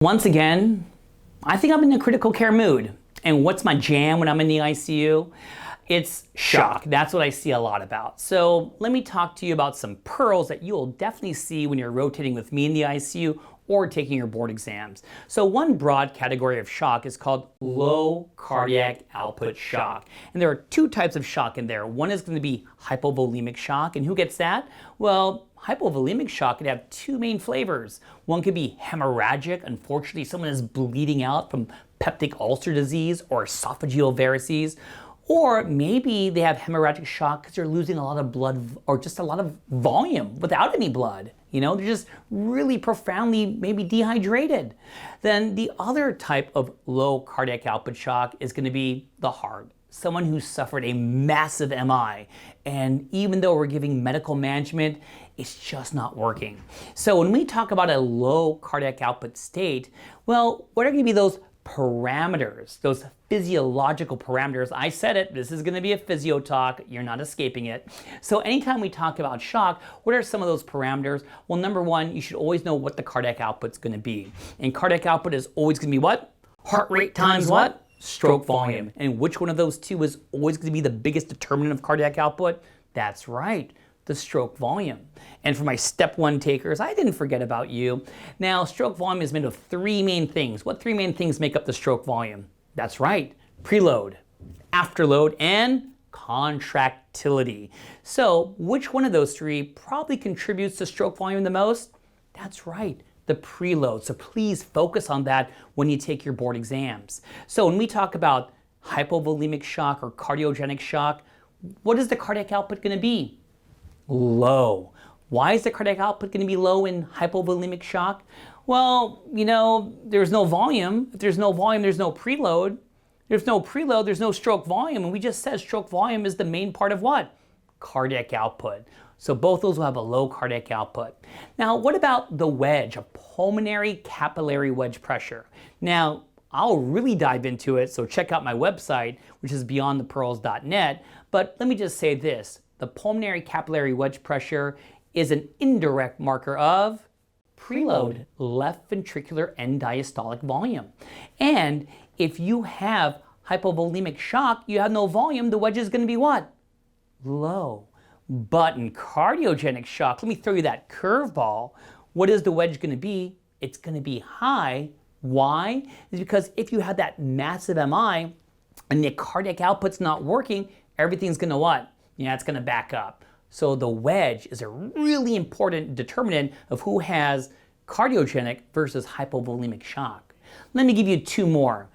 Once again, I think I'm in a critical care mood. And what's my jam when I'm in the ICU? It's shock. That's what I see a lot about. So let me talk to you about some pearls that you'll definitely see when you're rotating with me in the ICU or taking your board exams. So one broad category of shock is called low cardiac output shock. And there are two types of shock in there. One is going to be hypovolemic shock. And who gets that? Well, hypovolemic shock could have two main flavors. One could be hemorrhagic. Unfortunately, someone is bleeding out from peptic ulcer disease or esophageal varices. Or maybe they have hemorrhagic shock because they're losing a lot of blood or just a lot of volume without any blood. You know, they're just really profoundly maybe dehydrated. Then the other type of low cardiac output shock is going to be the heart. Someone who suffered a massive MI, and even though we're giving medical management, it's just not working. So when we talk about a low cardiac output state, well, what are going to be those parameters, those physiological parameters? I said it, this is going to be a physio talk, you're not escaping it. So anytime we talk about shock, what are some of those parameters? Well, number one, you should always know what the cardiac output's going to be. And cardiac output is always going to be what? Heart rate times what? Stroke volume. And which one of those two is always going to be the biggest determinant of cardiac output? That's right, the stroke volume. And for my step one takers, I didn't forget about you. Now, stroke volume is made of three main things. What three main things make up the stroke volume? That's right, preload, afterload, and contractility. So which one of those three probably contributes to stroke volume the most? That's right, the preload. So please focus on that when you take your board exams. So when we talk about hypovolemic shock or cardiogenic shock, what is the cardiac output going to be? Low. Why is the cardiac output going to be low in hypovolemic shock? Well, you know, there's no volume. If there's no volume, there's no preload. There's no preload, there's no stroke volume. And we just said stroke volume is the main part of what? Cardiac output. So both those will have a low cardiac output. Now, what about the wedge, a pulmonary capillary wedge pressure? Now, I'll really dive into it, so check out my website, which is beyondthepearls.net. But let me just say this. The pulmonary capillary wedge pressure is an indirect marker of preload, left ventricular end diastolic volume. And if you have hypovolemic shock, you have no volume, the wedge is going to be what? Low. But in cardiogenic shock, let me throw you that curveball. What is the wedge going to be? It's going to be high. Why? It's because if you have that massive MI and the cardiac output's not working, everything's going to what? Yeah, it's going to back up. So the wedge is a really important determinant of who has cardiogenic versus hypovolemic shock. Let me give you two more.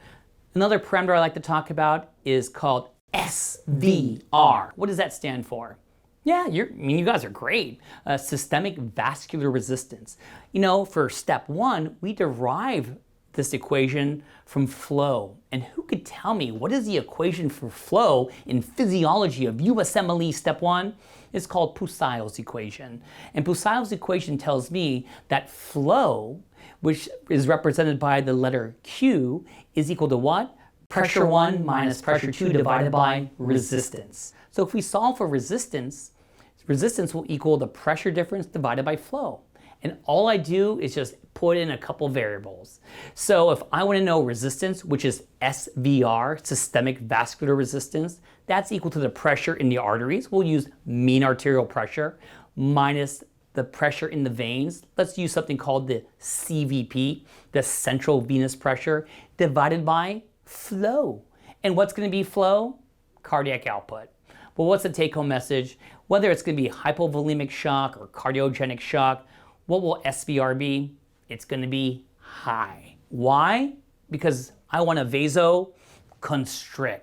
Another parameter I like to talk about is called SVR. What does that stand for? Yeah, you guys are great. Systemic vascular resistance. You know, for step one, we derive this equation from flow. And who could tell me what is the equation for flow in physiology of USMLE step one? It's called Poiseuille's equation. And Poiseuille's equation tells me that flow, which is represented by the letter Q, is equal to what? Pressure 1 minus pressure 2 divided by resistance. So if we solve for resistance, resistance will equal the pressure difference divided by flow. And all I do is just put in a couple variables. So if I want to know resistance, which is SVR, systemic vascular resistance, that's equal to the pressure in the arteries. We'll use mean arterial pressure minus the pressure in the veins. Let's use something called the CVP, the central venous pressure, divided by flow. And what's going to be flow? Cardiac output. Well, what's the take-home message? Whether it's going to be hypovolemic shock or cardiogenic shock, what will SVR be? It's going to be high. Why? Because I want to vasoconstrict.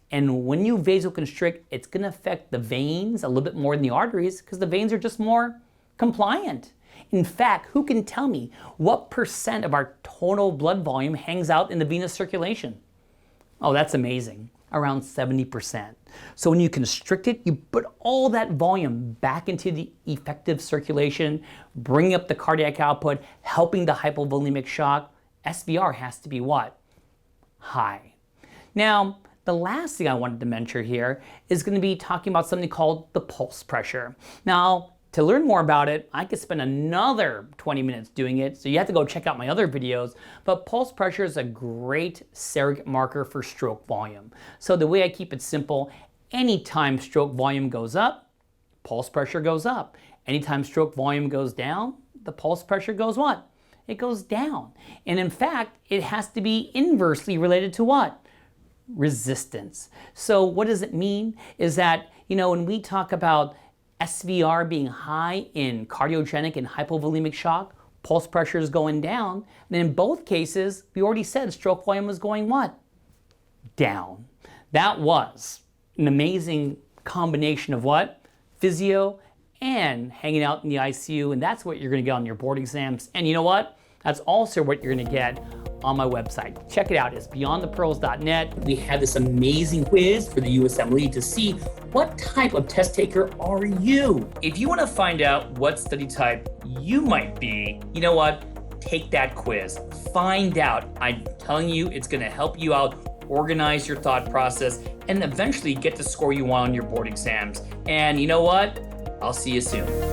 And when you vasoconstrict, it's going to affect the veins a little bit more than the arteries because the veins are just more compliant. In fact, who can tell me what percent of our total blood volume hangs out in the venous circulation? Oh, that's amazing. Around 70%. So when you constrict it, you put all that volume back into the effective circulation, bringing up the cardiac output, helping the hypovolemic shock. SVR has to be what? High. Now, the last thing I wanted to mention here is going to be talking about something called the pulse pressure. Now, To learn more about it, I could spend another 20 minutes doing it, so you have to go check out my other videos, but pulse pressure is a great surrogate marker for stroke volume. So the way I keep it simple, anytime stroke volume goes up, pulse pressure goes up. Anytime stroke volume goes down, the pulse pressure goes what? It goes down. And in fact, it has to be inversely related to what? Resistance. So what does it mean? Is that, when we talk about SVR being high in cardiogenic and hypovolemic shock, pulse pressure is going down. And in both cases, we already said stroke volume was going what? Down. That was an amazing combination of what? Physio and hanging out in the ICU, and that's what you're gonna get on your board exams. And you know what? That's also what you're gonna get on my website. Check it out, it's beyondthepearls.net. We have this amazing quiz for the USMLE to see what type of test taker are you? If you wanna find out what study type you might be, you know what? Take that quiz, find out. I'm telling you, it's gonna help you out, organize your thought process, and eventually get the score you want on your board exams. And you know what? I'll see you soon.